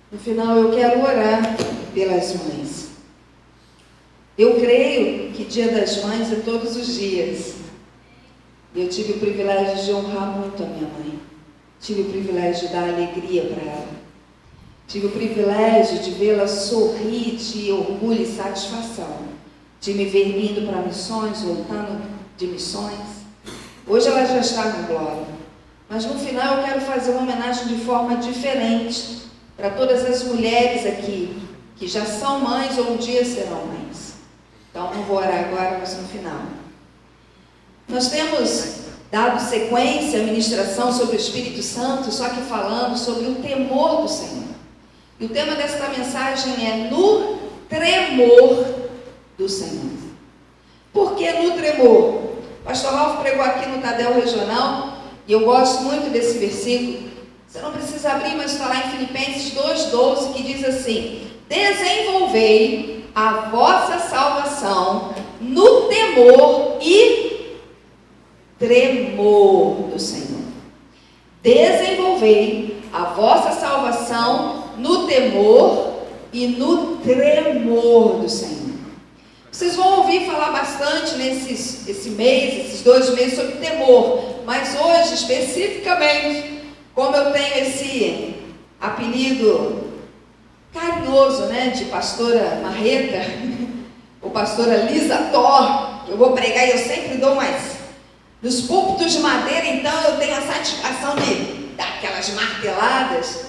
No final, eu quero orar pelas mães. Eu creio que Dia das Mães é todos os dias. Eu tive o privilégio de honrar muito a minha mãe. Tive o privilégio de dar alegria para ela. Tive o privilégio de vê-la sorrir de orgulho e satisfação. De me ver indo para missões, voltando de missões. Hoje ela já está na glória. Mas no final eu quero fazer uma homenagem de forma diferente para todas as mulheres aqui, que já são mães ou um dia serão mães. Então não vou orar agora, mas no final. Nós temos dado sequência à ministração sobre o Espírito Santo, só que falando sobre o temor do Senhor. E o tema desta mensagem é no tremor do Senhor. Por que no tremor? O pastor Ralf pregou aqui no Tadel Regional, e eu gosto muito desse versículo. Você não precisa abrir, mas está lá em Filipenses 2,12, que diz assim: desenvolvei a vossa salvação no temor e tremor do Senhor. Desenvolvei a vossa salvação no temor e no tremor do Senhor. Vocês vão ouvir falar bastante esse mês, esses 2 meses, sobre temor. Mas hoje, especificamente, como eu tenho esse apelido carinhoso, né, de pastora Marreta, ou pastora Lisa Thor, que eu vou pregar e eu sempre dou mais. Nos púlpitos de madeira, então, eu tenho a satisfação de dar aquelas marteladas,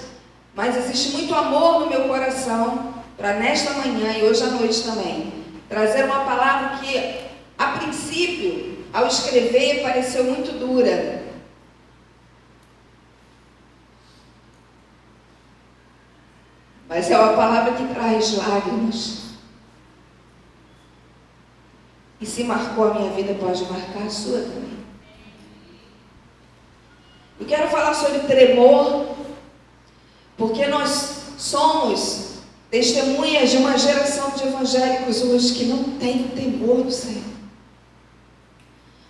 mas existe muito amor no meu coração para nesta manhã e hoje à noite também, trazer uma palavra que, a princípio, ao escrever, pareceu muito dura. Mas é uma palavra que traz lágrimas. E se marcou a minha vida, pode marcar a sua também. Eu quero falar sobre tremor, porque nós somos testemunhas de uma geração de evangélicos hoje que não tem temor do Senhor.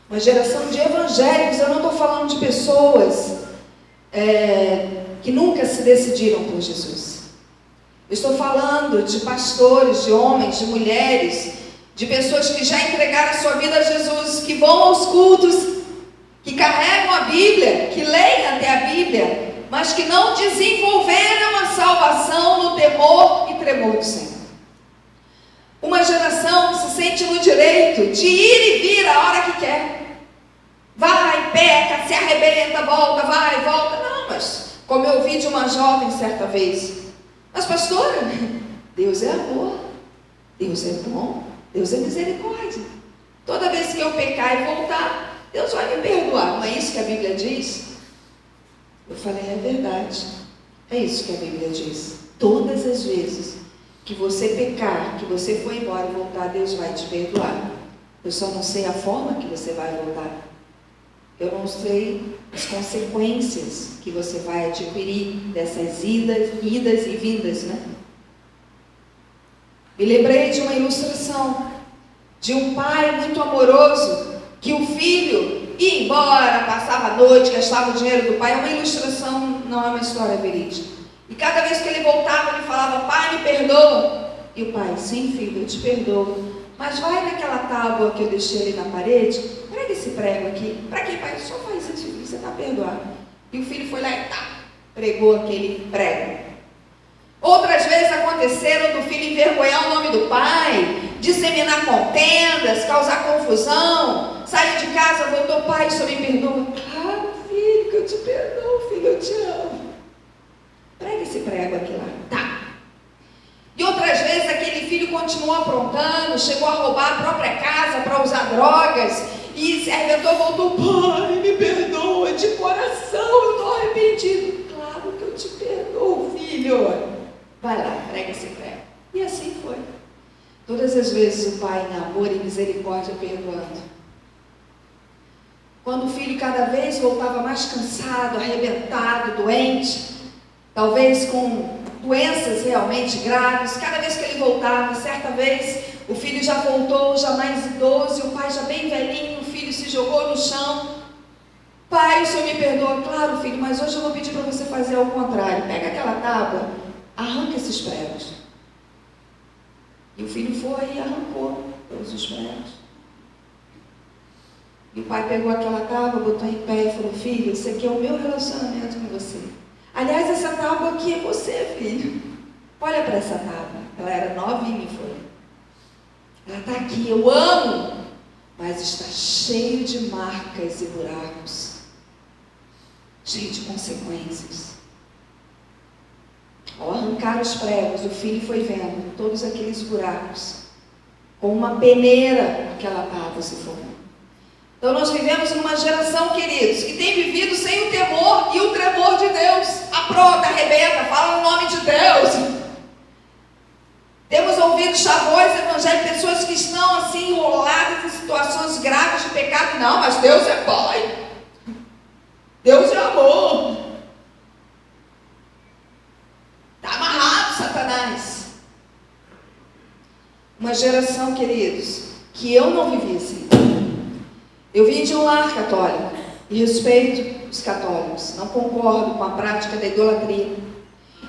Uma geração de evangélicos, eu não estou falando de pessoas que nunca se decidiram por Jesus. Eu estou falando de pastores, de homens, de mulheres, de pessoas que já entregaram a sua vida a Jesus, que vão aos cultos, que carregam a Bíblia, que leem até a Bíblia, mas que não desenvolveram a salvação no temor e tremor do Senhor. Uma geração que se sente no direito de ir e vir a hora que quer. Vai, peca, se arrebenta, volta, vai, volta. Não, mas como eu ouvi de uma jovem certa vez: mas pastora, Deus é amor, Deus é bom, Deus é misericórdia. Toda vez que eu pecar e voltar, Deus vai me perdoar. Não é isso que a Bíblia diz? Eu falei, é verdade. É isso que a Bíblia diz. Todas as vezes que você pecar, que você for embora e voltar, Deus vai te perdoar. Eu só não sei a forma que você vai voltar. Eu não sei as consequências que você vai adquirir dessas idas e vindas, né? Me lembrei de uma ilustração de um pai muito amoroso, que o filho ia embora, passava a noite, gastava o dinheiro do pai. É uma ilustração, não é uma história verídica. E cada vez que ele voltava, ele falava: pai, me perdoa. E o pai: sim, filho, eu te perdoo. Mas vai naquela tábua que eu deixei ali na parede, prega esse prego aqui. Para quê, pai? Só faz isso, filho, você está perdoado. E o filho foi lá e pregou aquele prego. Outras vezes aconteceram do filho envergonhar o nome do pai, disseminar contendas, causar confusão, sair de casa, voltou: pai, o senhor me perdoa? Claro, filho, que eu te perdoo, filho, eu te amo. Prega esse prego aqui lá. E outras vezes aquele filho continuou aprontando, chegou a roubar a própria casa para usar drogas, e se arrebentou, voltou: pai, me perdoa, de coração, eu estou arrependido. Claro que eu te perdoo, filho. Vai lá, prega esse prego. E assim foi. Todas as vezes o pai, em amor e misericórdia, perdoando. Quando o filho cada vez voltava mais cansado, arrebentado, doente, talvez com doenças realmente graves, cada vez que ele voltava, certa vez o filho já voltou, já mais idoso, e o pai já bem velhinho, o filho se jogou no chão: pai, o senhor me perdoa? Claro, filho, mas hoje eu vou pedir para você fazer ao contrário. Pega aquela tábua, arranca esses pregos. E o filho foi e arrancou todos os pregos. E o pai pegou aquela tábua, botou em pé e falou: filho, esse aqui é o meu relacionamento com você. Aliás, essa tábua aqui é você, filho. Olha para essa tábua. Ela era novinha, foi. Ela está aqui, eu amo, mas está cheio de marcas e buracos, cheio de consequências. Ao arrancar os pregos, o filho foi vendo todos aqueles buracos, com uma peneira aquela tábua se formou. Então nós vivemos numa geração, queridos, que tem vivido sem o temor e o tremor de Deus. Apronta, arrebenta, fala no nome de Deus. Temos ouvido chavões evangélicos, pessoas que estão assim enroladas em situações graves de pecado. Não, mas Deus é Pai. Deus é amor. Está amarrado, Satanás. Uma geração, queridos, que eu não vivi assim. Eu vim de um lar católico e respeito os católicos. Não concordo com a prática da idolatria.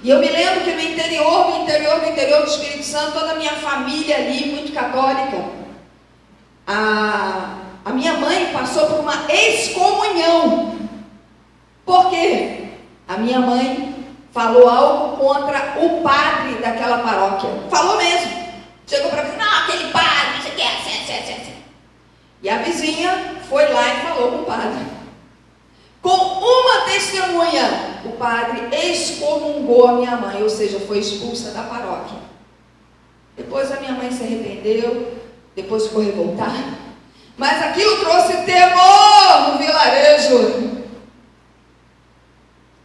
E eu me lembro que no interior do Espírito Santo, toda a minha família ali, muito católica, a minha mãe passou por uma excomunhão. Por quê? A minha mãe falou algo contra o padre daquela paróquia. Falou mesmo. Chegou para mim: não, aquele padre, isso aqui é assim. E a vizinha foi lá e falou com o padre. Com uma testemunha, o padre excomungou a minha mãe, ou seja, foi expulsa da paróquia. Depois a minha mãe se arrependeu, depois ficou revoltada, mas aquilo trouxe temor no vilarejo.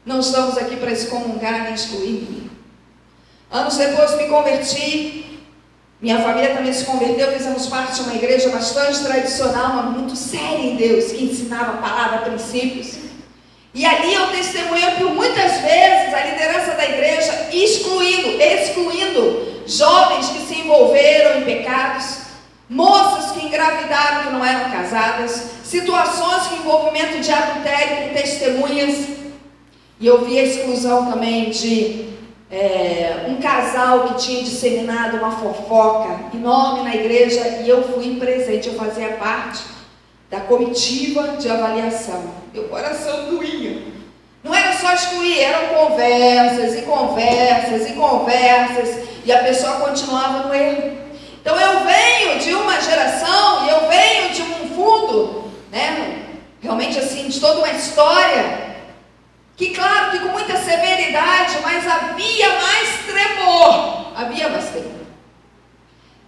Não estamos aqui para excomungar nem excluir. Anos depois me converti. Minha família também se converteu, fizemos parte de uma igreja bastante tradicional, mas muito séria em Deus, que ensinava a palavra, princípios. E ali eu testemunhei por muitas vezes a liderança da igreja excluindo jovens que se envolveram em pecados, moças que engravidaram que não eram casadas, situações de envolvimento de adultério com testemunhas. E eu vi a exclusão também de um casal que tinha disseminado uma fofoca enorme na igreja, e eu fui presente, eu fazia parte da comitiva de avaliação. Meu coração doía. Não era só excluir, eram conversas, e a pessoa continuava no erro. Então eu venho de uma geração, e eu venho de um fundo, realmente assim, de toda uma história, que claro que com muita severidade, mas havia mais tremor.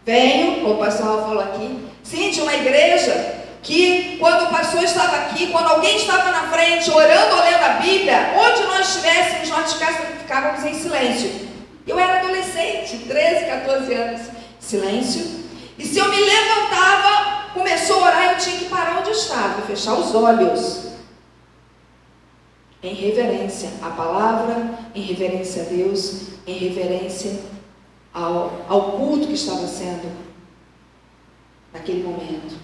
Venho, como o pastor Raul falou aqui, sim, de uma igreja que quando o pastor estava aqui, quando alguém estava na frente orando ou lendo a Bíblia, onde nós estivéssemos, nós ficávamos em silêncio. Eu era adolescente, 13, 14 anos, silêncio. E se eu me levantava, começou a orar, eu tinha que parar onde eu estava, fechar os olhos. Em reverência à palavra, em reverência a Deus, em reverência ao culto que estava sendo naquele momento.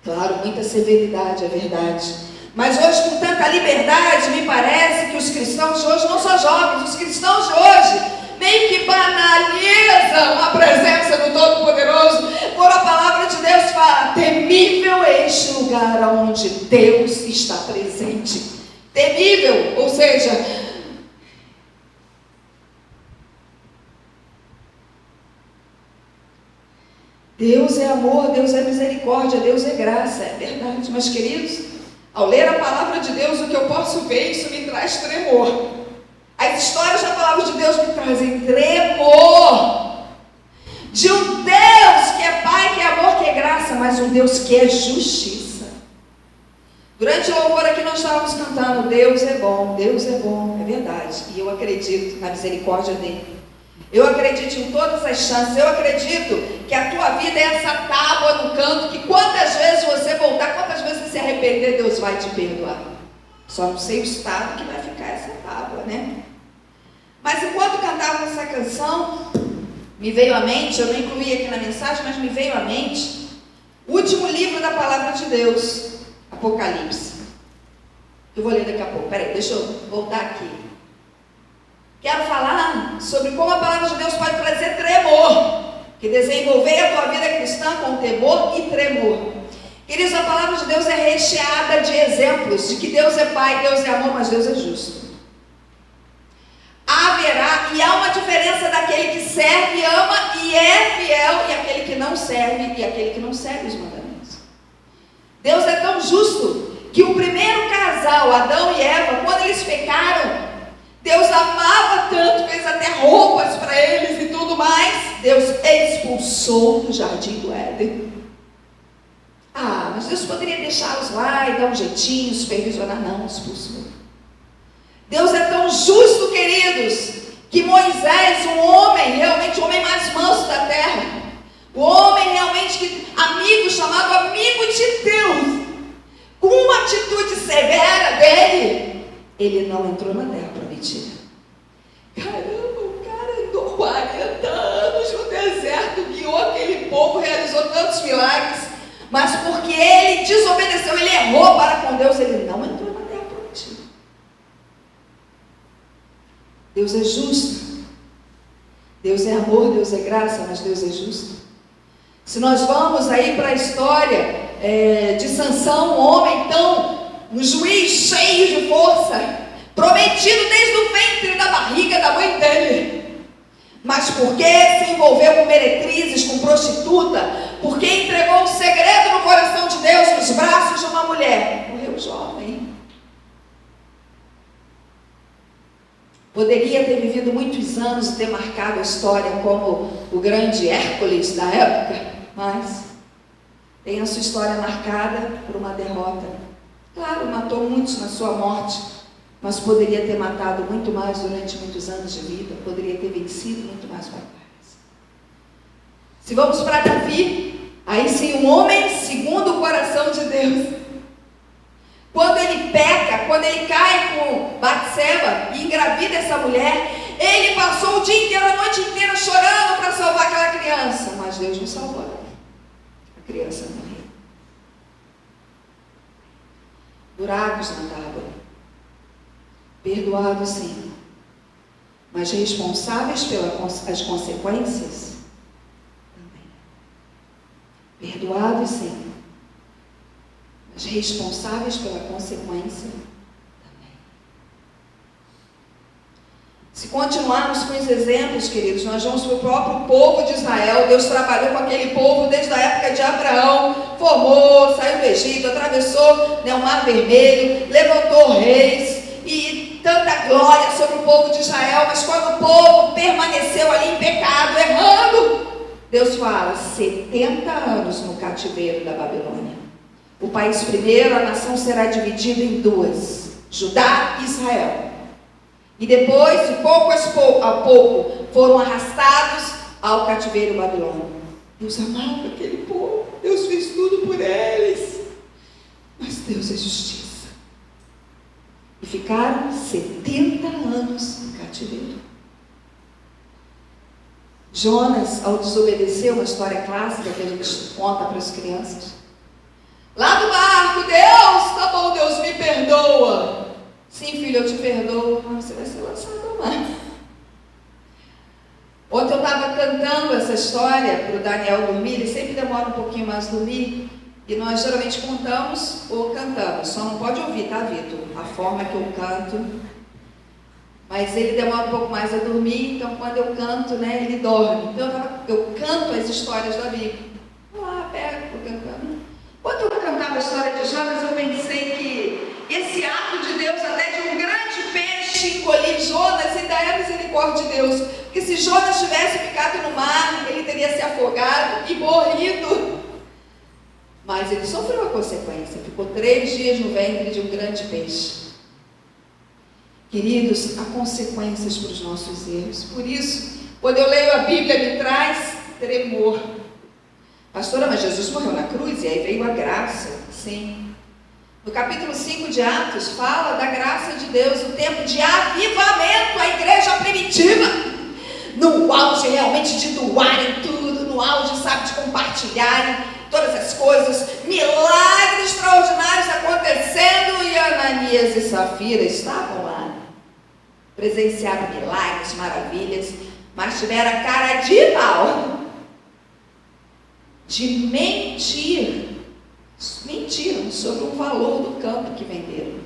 Claro, muita severidade, é verdade. Mas hoje, com tanta liberdade, me parece que os cristãos de hoje, não só jovens, os cristãos de hoje, meio que banalizam a presença do Todo-Poderoso, por a palavra de Deus fala: temível é este lugar onde Deus está presente. Temível, ou seja, Deus é amor, Deus é misericórdia, Deus é graça, é verdade. Mas queridos, ao ler a palavra de Deus, o que eu posso ver, isso me traz tremor. As histórias da palavra de Deus me trazem tremor de um Deus que é Pai, que é amor, que é graça, mas um Deus que é justiça. Durante o louvor aqui nós estávamos cantando: Deus é bom, é verdade. E eu acredito na misericórdia dele. Eu acredito em todas as chances. Eu acredito que a tua vida é essa tábua no canto, que quantas vezes você voltar, quantas vezes você se arrepender, Deus vai te perdoar. Só não sei o estado que vai ficar essa tábua, Mas enquanto cantava essa canção, me veio à mente, eu não incluí aqui na mensagem, mas me veio à mente o último livro da palavra de Deus, Apocalipse. Eu vou ler daqui a pouco. Peraí, deixa eu voltar aqui. Quero falar sobre como a palavra de Deus pode trazer tremor, que desenvolver a tua vida cristã com temor e tremor. Queridos, a palavra de Deus é recheada de exemplos de que Deus é Pai, Deus é amor, mas Deus é justo. Haverá, e há uma diferença daquele que serve, ama e é fiel, e aquele que não serve, e aquele que não segue os mandamentos. Deus é tão justo que o primeiro casal, Adão e Eva, quando eles pecaram, Deus amava tanto, fez até roupas para eles e tudo mais. Deus expulsou do jardim do Éden. Mas Deus poderia deixá-los lá e dar um jeitinho, supervisionar. Não, expulsou. Deus é tão justo, queridos, que Moisés, um homem, realmente o homem mais manso da terra, o homem realmente amigo, chamado amigo de Deus, com uma atitude severa dele, ele não entrou na terra prometida. Caramba, o cara andou 40 anos no deserto, guiou aquele povo, realizou tantos milagres, mas porque ele desobedeceu, ele errou para com Deus, ele não entrou na terra prometida. Deus é justo, Deus é amor, Deus é graça, mas Deus é justo. Se nós vamos aí para a história de Sansão, um homem um juiz cheio de força, prometido desde o ventre da barriga da mãe dele, mas porque se envolveu com meretrizes, com prostituta, porque entregou um segredo no coração de Deus nos braços de uma mulher, morreu jovem. Poderia ter vivido muitos anos e ter marcado a história como o grande Hércules da época, mas tem a sua história marcada por uma derrota. Claro, matou muitos na sua morte, mas poderia ter matado muito mais durante muitos anos de vida, poderia ter vencido muito mais batalhas. Se vamos para Davi, aí sim, um homem segundo o coração de Deus. Quando ele peca, quando ele cai com Batseba e engravida essa mulher, ele passou o dia inteiro, a noite inteira chorando para salvar aquela criança, mas Deus não salvou. A criança morreu. Buracos na tábua. Perdoados sim, mas responsáveis pelas consequências também. Perdoados sim, mas responsáveis pela consequência também. Se continuarmos com os exemplos, queridos, nós vamos para o próprio povo de Israel. Deus trabalhou com aquele povo desde a época de Abraão, formou, saiu do Egito, atravessou o Mar Vermelho, levantou reis e tanta glória sobre o povo de Israel, mas quando o povo permaneceu ali em pecado, errando, Deus fala, 70 anos no cativeiro da Babilônia. O país primeiro, a nação será dividida em duas, Judá e Israel. E depois, de pouco a pouco, foram arrastados ao cativeiro babilônico. Deus amava aquele povo, Deus fez tudo por eles, mas Deus é justiça. E ficaram 70 anos no cativeiro. Jonas, ao desobedecer, uma história clássica que a gente conta para as crianças. Lá do barco, Deus, tá bom, Deus me perdoa. Sim, filho, eu te perdoo, mas você vai ser lançado ao mar. Ontem eu estava cantando essa história para o Daniel dormir, ele sempre demora um pouquinho mais a dormir. E nós geralmente contamos ou cantamos, só não pode ouvir, tá, Vitor? A forma que eu canto. Mas ele demora um pouco mais a dormir, então quando eu canto, né, ele dorme. Então eu canto as histórias da Bíblia. Vou lá, pego, vou cantando. Quando eu cantava a história de Jonas, eu pensei que esse ato de Deus, até de um grande peixe engolir Jonas, ainda é a misericórdia de Deus. Porque se Jonas tivesse ficado no mar, ele teria se afogado e morrido. Mas ele sofreu a consequência, ficou 3 dias no ventre de um grande peixe. Queridos, há consequências para os nossos erros. Por isso, quando eu leio a Bíblia, me traz tremor. Pastora, mas Jesus morreu na cruz e aí veio a graça. Sim. No capítulo 5 de Atos, fala da graça de Deus, o tempo de avivamento, a igreja primitiva, no auge realmente de doarem tudo, no auge, sabe, de compartilharem todas as coisas, milagres extraordinários acontecendo, e Ananias e Safira estavam lá. presenciado milagres, maravilhas, mas tiveram a cara de pau de mentiram sobre o valor do campo que venderam.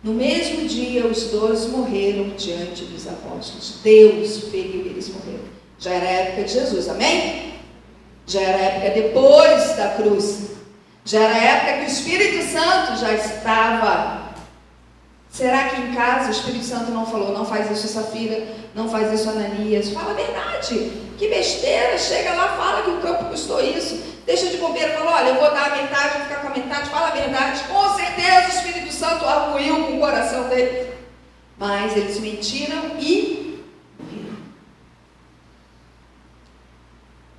No mesmo dia, os 12 morreram diante dos apóstolos. Deus feriu e eles morreram. Já era a época de Jesus, amém? Já era a época depois da cruz. Já era a época que o Espírito Santo já estava. Será que em casa o Espírito Santo não falou, não faz isso Safira, não faz isso Ananias? Fala a verdade. Que besteira, chega lá, fala que o campo custou isso. Deixa de bobeira, fala, olha, eu vou dar a metade, vou ficar com a metade, fala a verdade. Com certeza o Espírito Santo arguiu com o coração deles. Mas eles mentiram e morreram.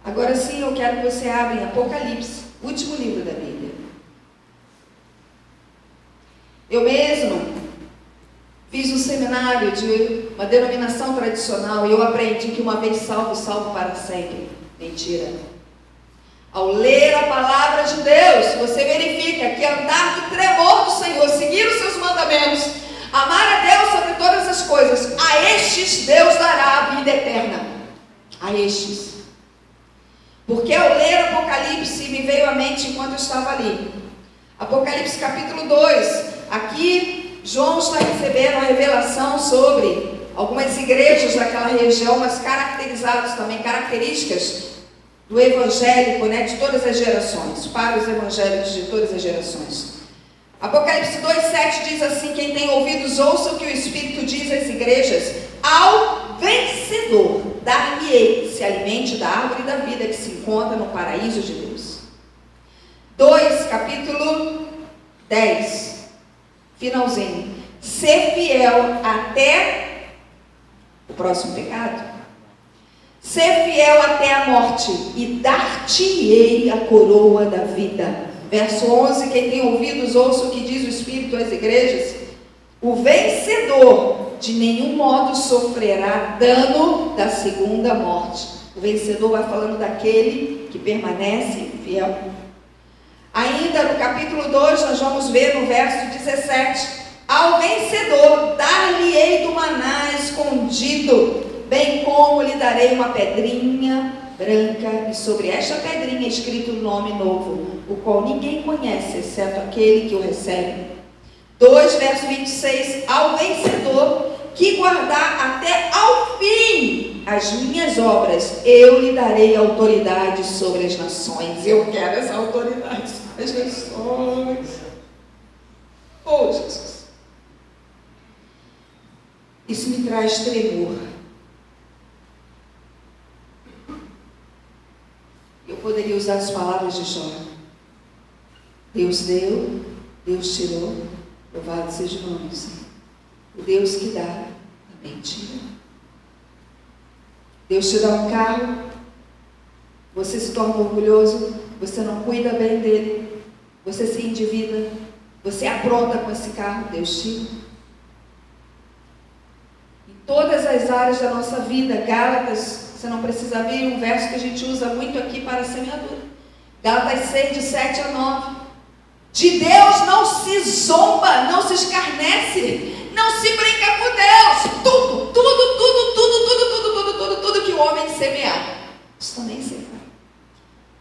Agora sim, eu quero que você abra em Apocalipse, último livro da Bíblia. Eu mesmo fiz um seminário de uma denominação tradicional e eu aprendi que uma vez salvo, salvo para sempre. Mentira. Ao ler a palavra de Deus, você verifica que andar no tremor do Senhor, seguir os seus mandamentos, amar a Deus sobre todas as coisas, a estes Deus dará a vida eterna. A estes. Porque ao ler Apocalipse, me veio à mente enquanto eu estava ali. Apocalipse capítulo 2. Aqui, João está recebendo uma revelação sobre algumas igrejas daquela região, mas caracterizadas também, características do evangélico, de todas as gerações, para os evangélicos de todas as gerações. Apocalipse 2,7 diz assim: quem tem ouvidos, ouça o que o Espírito diz às igrejas. Ao vencedor, dar-lhe-ei, se alimente da árvore da vida que se encontra no paraíso de Deus. 2, capítulo 10, finalzinho. Ser fiel até o próximo pecado. Ser fiel até a morte, e dar-te-ei a coroa da vida. Verso 11, quem tem ouvidos, ouça o que diz o Espírito às igrejas. O vencedor de nenhum modo sofrerá dano da segunda morte. O vencedor vai falando daquele que permanece fiel. Ainda no capítulo 2, nós vamos ver no verso 17. Ao vencedor, dar-lhe-ei do maná escondido, bem como lhe darei uma pedrinha branca, e sobre esta pedrinha é escrito um nome novo, o qual ninguém conhece, exceto aquele que o recebe. 2, verso 26, ao vencedor, que guardar até ao fim as minhas obras, eu lhe darei autoridade sobre as nações. Eu quero essa autoridade sobre as nações. Oh, Jesus. Isso me traz tremor. Eu poderia usar as palavras de Jó. Deus deu, Deus tirou, louvado seja o nome do Senhor. O Deus que dá, também tira. Deus te dá um carro, você se torna orgulhoso, você não cuida bem dele, você se endivida, você apronta com esse carro, Deus tira. Em todas as áreas da nossa vida, Gálatas, você não precisa abrir, um verso que a gente usa muito aqui para a semeadura. Gálatas 6, de 7 a 9. De Deus não se zomba, não se escarnece, não se brinca com Deus. Tudo que o homem semear, isso também será.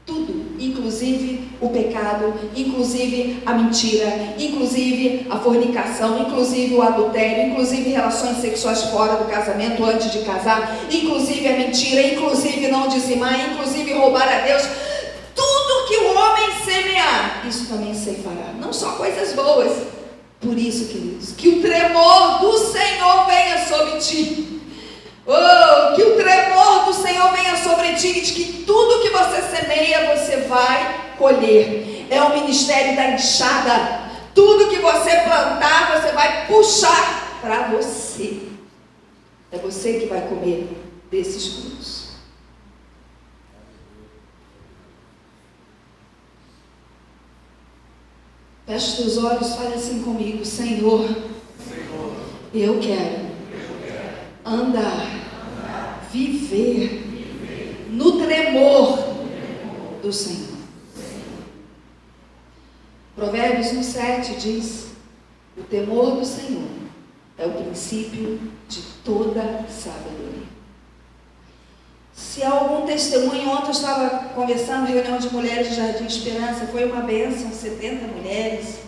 Tudo, inclusive o pecado, inclusive a mentira, inclusive a fornicação, inclusive o adultério, inclusive relações sexuais fora do casamento, antes de casar, inclusive a mentira, inclusive não dizimar, inclusive roubar a Deus. Tudo que o homem semear, isso também ceifará. Não só coisas boas. Por isso, queridos, que o tremor do Senhor venha sobre ti. Oh, que o tremor do Senhor venha sobre ti, de que tudo que você semeia, você vai colher. É o ministério da enxada. Tudo que você plantar, você vai puxar para você. É você que vai comer desses frutos. Feche os olhos, fale assim comigo: Senhor, eu quero andar, viver no tremor do Senhor. Provérbios 1,7 diz: o temor do Senhor é o princípio de toda sabedoria. Se há algum testemunho, ontem eu estava conversando, reunião de mulheres de Jardim Esperança, foi uma bênção, 70 mulheres,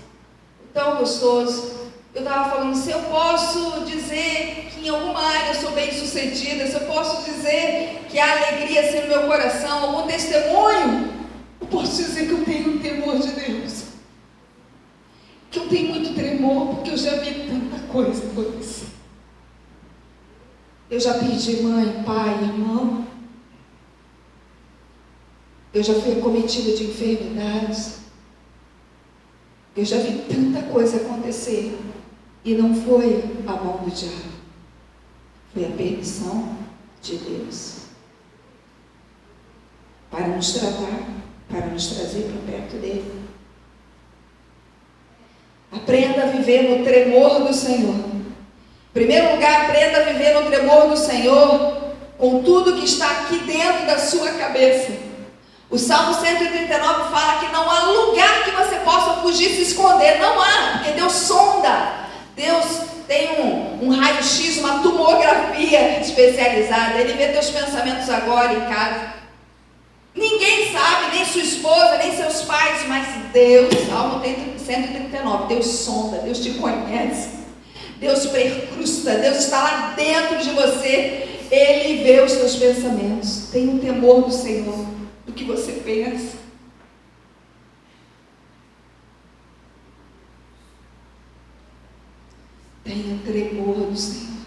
tão gostoso. Eu estava falando, se eu posso dizer que em alguma área eu sou bem sucedida, se eu posso dizer que há alegria assim no meu coração, algum testemunho, eu posso dizer que eu tenho um temor de Deus, que eu tenho muito tremor, porque eu já vi tanta coisa acontecer. Eu já perdi mãe, pai, irmão. Eu já fui acometida de enfermidades. Eu já vi tanta coisa acontecer. E não foi a mão do diabo. Foi a permissão de Deus. Para nos tratar, para nos trazer para perto dele. Aprenda a viver no tremor do Senhor. Em primeiro lugar, aprenda a viver no tremor do Senhor, com tudo que está aqui dentro da sua cabeça. O Salmo 139 fala que não há lugar que você possa fugir, se esconder. Não há, porque Deus sonda. Deus tem um raio-x, uma tomografia especializada. Ele vê teus pensamentos agora em casa. Ninguém sabe, nem sua esposa, nem seus pais, mas Deus, Salmo 139, Deus sonda, Deus te conhece. Deus percrusta, Deus está lá dentro de você. Ele vê os teus pensamentos. Tenha um temor do Senhor, do que você pensa. Tenha tremor do Senhor.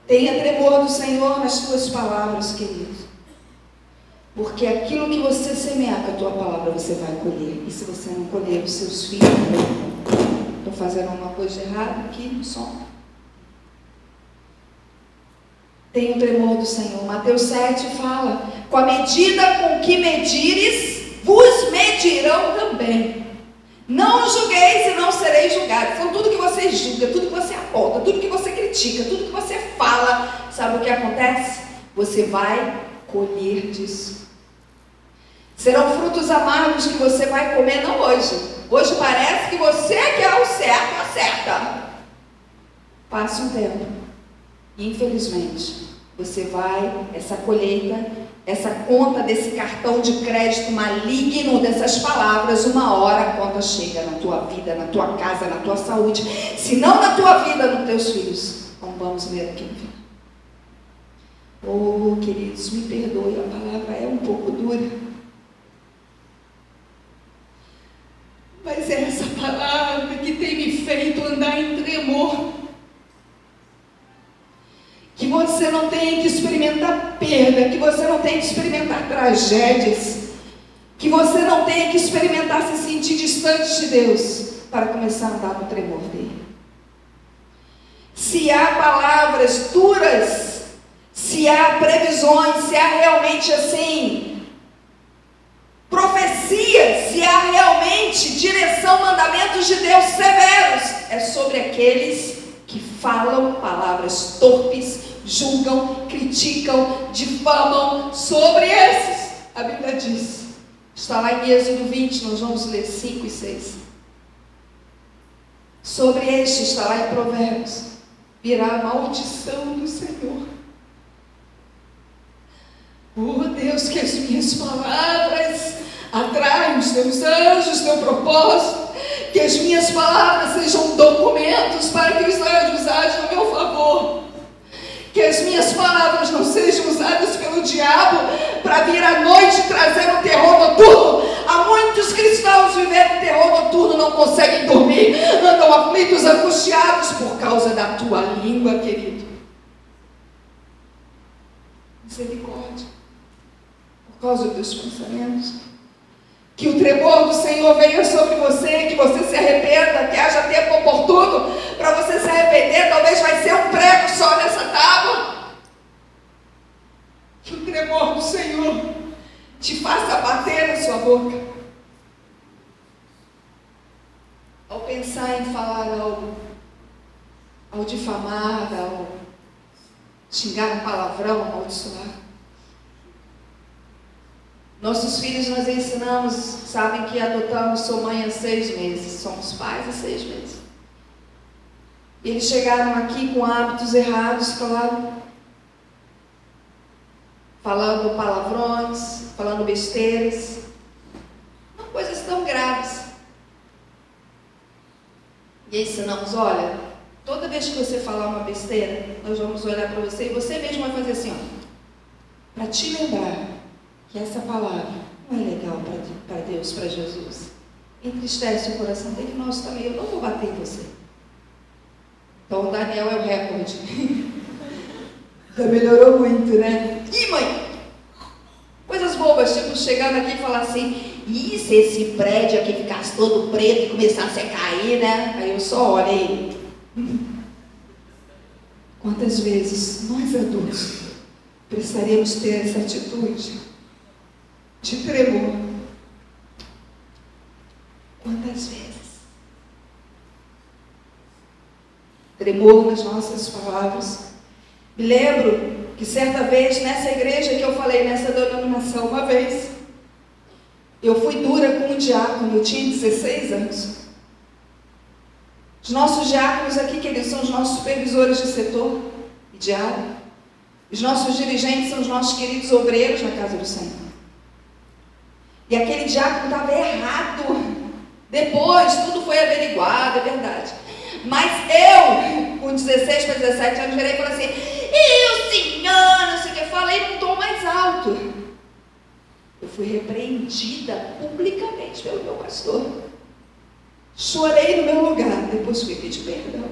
Tenha tremor do Senhor nas tuas palavras, querido. Porque aquilo que você semear com a tua palavra, você vai colher. E se você não colher, os seus filhos estão fazendo alguma coisa errada aqui no som. Tenha o tremor do Senhor. Mateus 7 fala: com a medida com que medires, vos medirão também. Não julgueis e não sereis julgados. Então tudo que você julga, tudo que você aponta, tudo que você critica, tudo que você fala, sabe o que acontece? Você vai colher disso. Serão frutos amargos que você vai comer, não hoje. Hoje parece que você quer o certo, acerta. Passa um tempo. E infelizmente, você vai, essa colheita, essa conta desse cartão de crédito maligno, dessas palavras, uma hora a conta chega na tua vida, na tua casa, na tua saúde. Se não na tua vida, nos teus filhos. Então vamos ler aqui no final. Oh, queridos, me perdoe, a palavra é um pouco dura. Mas é essa palavra que tem me feito andar em tremor. Que você não tenha que experimentar perda, que você não tenha que experimentar tragédias, que você não tenha que experimentar se sentir distante de Deus, para começar a andar no tremor dele. Se há palavras duras, se há previsões, se há realmente assim, profecias, se há realmente direção, mandamentos de Deus severos, é sobre aqueles que falam palavras torpes, julgam, criticam, difamam. Sobre esses, a Bíblia diz, está lá em Êxodo 20, nós vamos ler 5 e 6. Sobre este, está lá em Provérbios, virá a maldição do Senhor. Oh Deus, que as minhas palavras atraem os teus anjos, teu propósito, que as minhas palavras sejam documentos para que os anjos agem a meu favor, que as minhas palavras não sejam usadas pelo diabo para vir à noite trazer um terror noturno. Há muitos cristãos vivendo terror noturno, não conseguem dormir, andam aflitos, angustiados por causa da tua língua, querido. Misericórdia. Por causa dos teus pensamentos. Que o tremor do Senhor venha sobre você, que você se arrependa, que haja tempo oportuno para você se arrepender. Talvez vai ser um prego só nessa tábua. Que o tremor do Senhor te faça bater na sua boca. Ao pensar em falar algo, ao difamar, ao xingar um palavrão, amaldiçoar. Nossos filhos nós ensinamos, sabem que adotamos, sou mãe há 6 meses, somos pais há 6 meses. Eles chegaram aqui com hábitos errados, claro, falando palavrões, falando besteiras, não coisas tão graves. E ensinamos, olha, toda vez que você falar uma besteira, nós vamos olhar para você e você mesmo vai fazer assim, ó, para te lembrar que essa palavra não é legal para Deus, para Jesus. Entristece o coração dele, nosso também, eu não vou bater em você. Então o Daniel é o recorde. Já melhorou muito, né? Ih, mãe! Coisas bobas, tipo chegando aqui e falar assim, e se esse prédio aqui ficasse todo preto e começasse a cair, né? Aí eu só olhei. Quantas vezes nós adultos precisaríamos ter essa atitude de tremor? Quantas vezes? Tremor nas nossas palavras. Me lembro que certa vez, nessa igreja que eu falei, nessa denominação, uma vez, eu fui dura com um diácono, eu tinha 16 anos. Os nossos diáconos aqui, queridos, são os nossos supervisores de setor e de área. Os nossos dirigentes são os nossos queridos obreiros na casa do Senhor. E aquele diácono estava errado. Depois, tudo foi averiguado, é verdade. Mas eu, com 16 para 17 anos, virei e falei assim, e o senhor, não sei o que, falei num tom mais alto. Eu fui repreendida publicamente pelo meu pastor. Chorei no meu lugar, depois fui pedir perdão.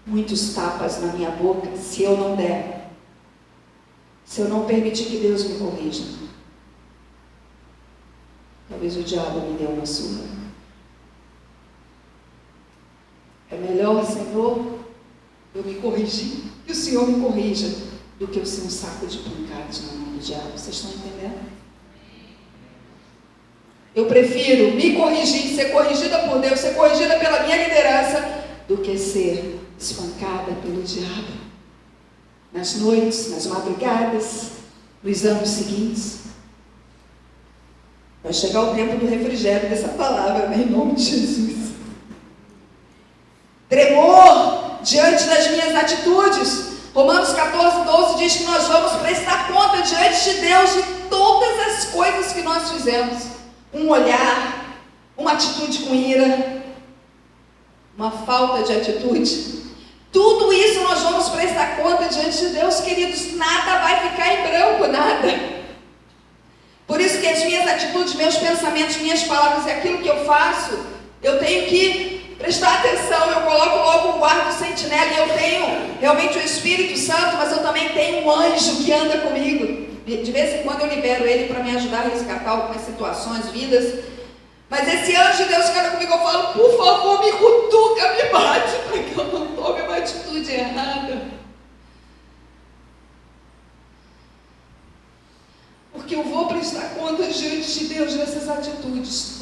Muitos tapas na minha boca, se eu não der. Se eu não permitir que Deus me corrija. Talvez o diabo me dê uma surra. É melhor, Senhor, eu me corrigir, que o Senhor me corrija, do que eu ser um saco de pancadas na mão do diabo. Vocês estão entendendo? Eu prefiro me corrigir, ser corrigida por Deus, ser corrigida pela minha liderança, do que ser espancada pelo diabo. Nas noites, nas madrugadas, nos anos seguintes. Vai chegar o tempo do refrigério dessa palavra, né? Em nome de Jesus. Tremor diante das minhas atitudes. Romanos 14, 12 diz que nós vamos prestar conta diante de Deus de todas as coisas que nós fizemos. Um olhar, uma atitude com ira, uma falta de atitude. Tudo isso nós vamos prestar conta diante de Deus, queridos. Nada vai ficar em branco, nada. Por isso que as minhas atitudes, meus pensamentos, minhas palavras e aquilo que eu faço, eu tenho que prestar atenção. Eu coloco logo um guarda sentinela e eu tenho realmente o Espírito Santo, mas eu também tenho um anjo que anda comigo. De vez em quando eu libero ele para me ajudar a resgatar algumas situações, vidas. Mas esse anjo de Deus que anda comigo, eu falo, por favor, me cutuca, me bate, para que eu não tome uma atitude errada. Porque eu vou prestar conta diante de Deus dessas atitudes.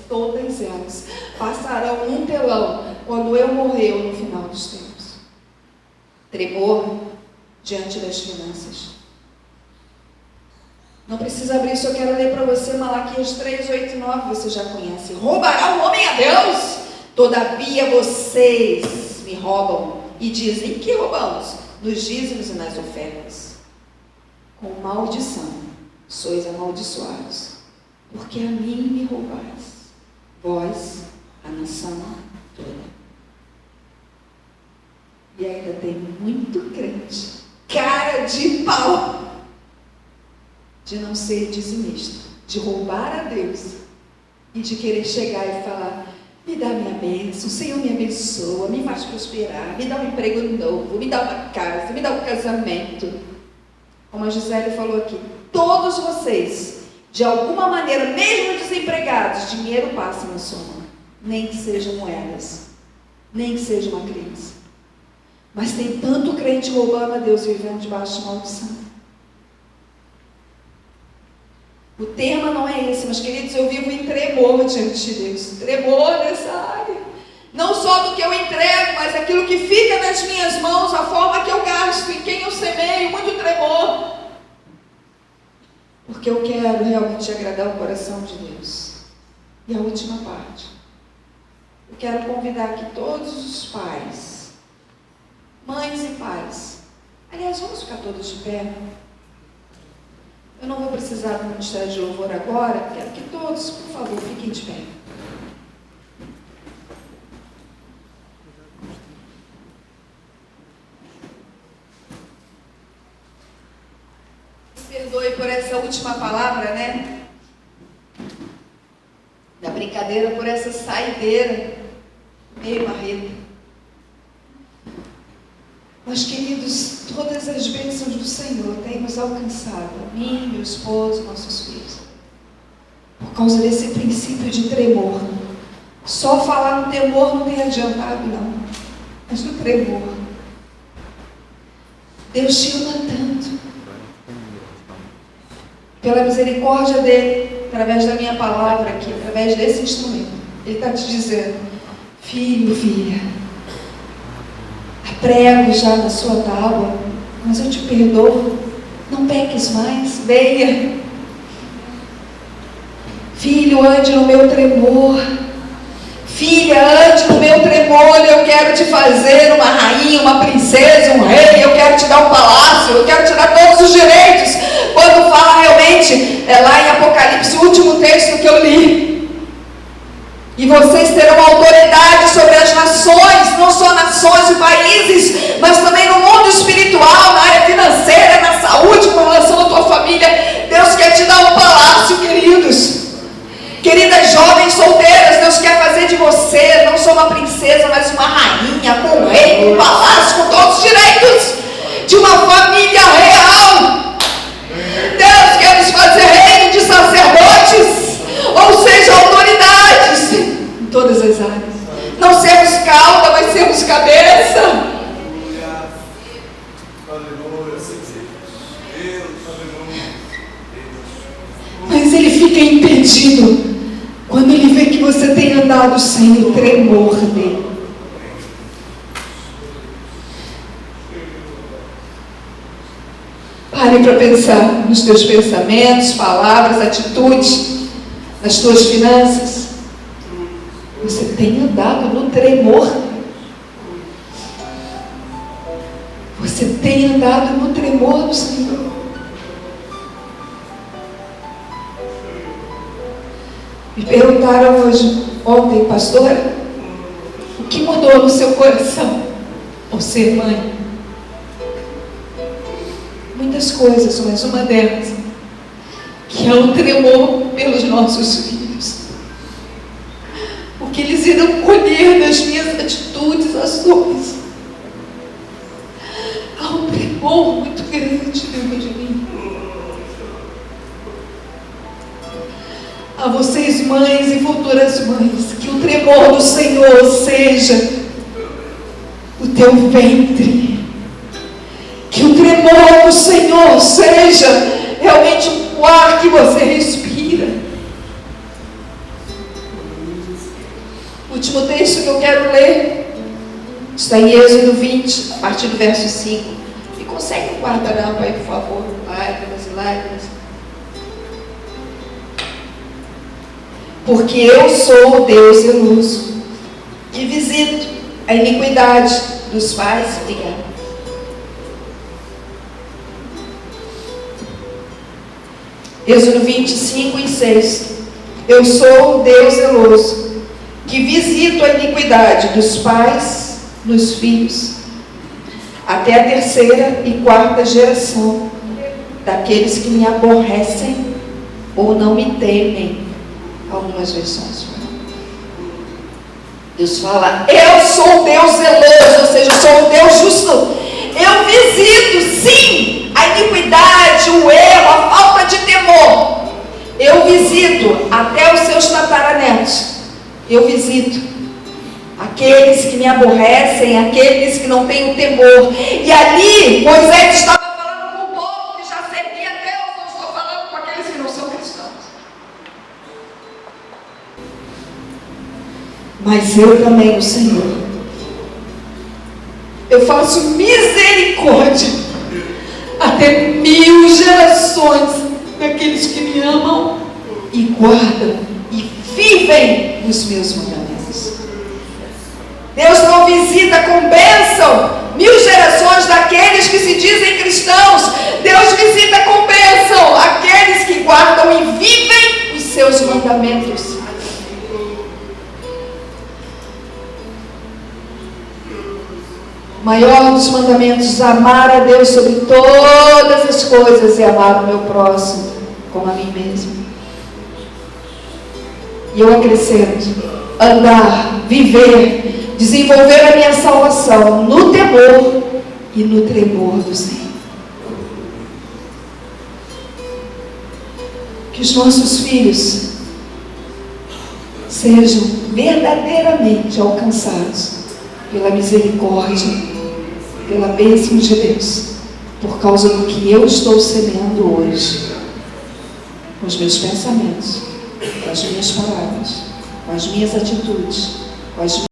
Todas elas passarão num telão quando eu morrer ou no final dos tempos. Tremor diante das finanças. Não precisa abrir, só quero ler para você Malaquias 3, 8 e 9, você já conhece. Roubará o homem a Deus? Todavia vocês me roubam e dizem que roubamos nos dízimos e nas ofertas. Com maldição sois amaldiçoados, porque a mim me roubais, vós, a nação toda. E ainda tem muito crente, cara de pau, de não ser dizimista, de roubar a Deus e de querer chegar e falar, me dá minha bênção, o Senhor me abençoa, me faz prosperar, me dá um emprego novo, me dá uma casa, me dá um casamento. Como a Gisele falou aqui, todos vocês, de alguma maneira, mesmo desempregados, dinheiro passa na sua mão. Nem que sejam moedas, nem que seja uma criança. Mas tem tanto crente roubando a Deus e vivendo debaixo de maldição. O tema não é esse, mas queridos, eu vivo em tremor diante de Deus. Tremor nessa área. Não só do que eu entrego, mas aquilo que fica nas minhas mãos, a forma que eu gasto, em quem eu semeio, muito tremor. Porque eu quero realmente agradar o coração de Deus. E a última parte. eu quero convidar aqui todos os pais, mães e pais. Aliás, vamos ficar todos de pé. Eu não vou precisar do Ministério de Louvor agora. Quero que todos, por favor, fiquem de pé. Me perdoe por essa última palavra, né? Da brincadeira, por essa saideira meio marreta. Mas, queridos, todas as bênçãos do Senhor têm nos alcançado, a mim, meu esposo, nossos filhos, por causa desse princípio de tremor. Só falar no temor não tem adiantado, não, mas no tremor. Deus te ama tanto, pela misericórdia dele, através da minha palavra aqui, através desse instrumento. Ele está te dizendo: filho, filha, prego já na sua tábua, mas eu te perdoo, não peques mais, venha. Filho, ande no meu tremor. Filha, ande no meu tremor. Eu quero te fazer uma rainha, uma princesa, um rei. Eu quero te dar um palácio, eu quero te dar todos os direitos. Quando fala realmente, lá em Apocalipse, o último texto que eu li, e vocês terão autoridade sobre as nações, não só nações e países, mas também no mundo espiritual, na área financeira, na saúde, com relação à tua família. Deus quer te dar um palácio, queridos. Queridas jovens solteiras, Deus quer fazer de você não só uma princesa, mas uma rainha, com um rei, com um palácio, com todos os direitos, de uma família real. Deus quer nos fazer reino de sacerdotes, ou seja, autoridades em todas as áreas. Não sermos cauda, mas sermos cabeça. Mas ele fica impedido quando ele vê que você tem andado sem o tremor dele. Pare para pensar nos teus pensamentos, palavras, atitudes, nas tuas finanças. Você tem andado no tremor. Você tem andado no tremor do Senhor. Me perguntaram ontem, pastora, o que mudou no seu coração ao ser mãe? Muitas coisas, mas uma delas, que é o tremor pelos nossos filhos. Porque eles irão colher das minhas atitudes, ações. Há um tremor muito grande dentro de mim. A vocês, mães e futuras mães, que o tremor do Senhor seja o teu ventre. Que o tremor do Senhor seja realmente o ar que você respira. O último texto que eu quero ler está em Êxodo 20, a partir do verso 5. E consegue um guardanapo aí, por favor? Lágrimas e lágrimas. Porque eu sou o Deus zeloso, que visito a iniquidade dos pais. Obrigada. Êxodo 25 e 6. Eu sou o Deus zeloso, que visito a iniquidade dos pais nos filhos, até a terceira e quarta geração daqueles que me aborrecem ou não me temem. Algumas versões. Deus fala: eu sou o Deus zeloso, ou seja, eu sou o Deus justo. Eu visito, sim, a iniquidade, o erro, a falta de temor. Eu visito até os seus tataranetos. Eu visito aqueles que me aborrecem, aqueles que não têm o temor. E ali Moisés estava falando com o povo que já servia a Deus. Não estou falando com aqueles que não são cristãos. Mas eu também, o Senhor, eu faço misericórdia até 1000 gerações daqueles que me amam e guardam e vivem os meus mandamentos. Deus não visita com bênção 1000 gerações daqueles que se dizem cristãos. Deus visita com bênção aqueles que guardam e vivem os seus mandamentos. O maior dos mandamentos: amar a Deus sobre todas as coisas e amar o meu próximo como a mim mesmo. E eu acrescento: andar, viver, desenvolver a minha salvação no temor e no tremor do Senhor. Que os nossos filhos sejam verdadeiramente alcançados pela misericórdia, pela bênção de Deus, por causa do que eu estou semeando hoje, com os meus pensamentos, com as minhas palavras, com as minhas atitudes, com as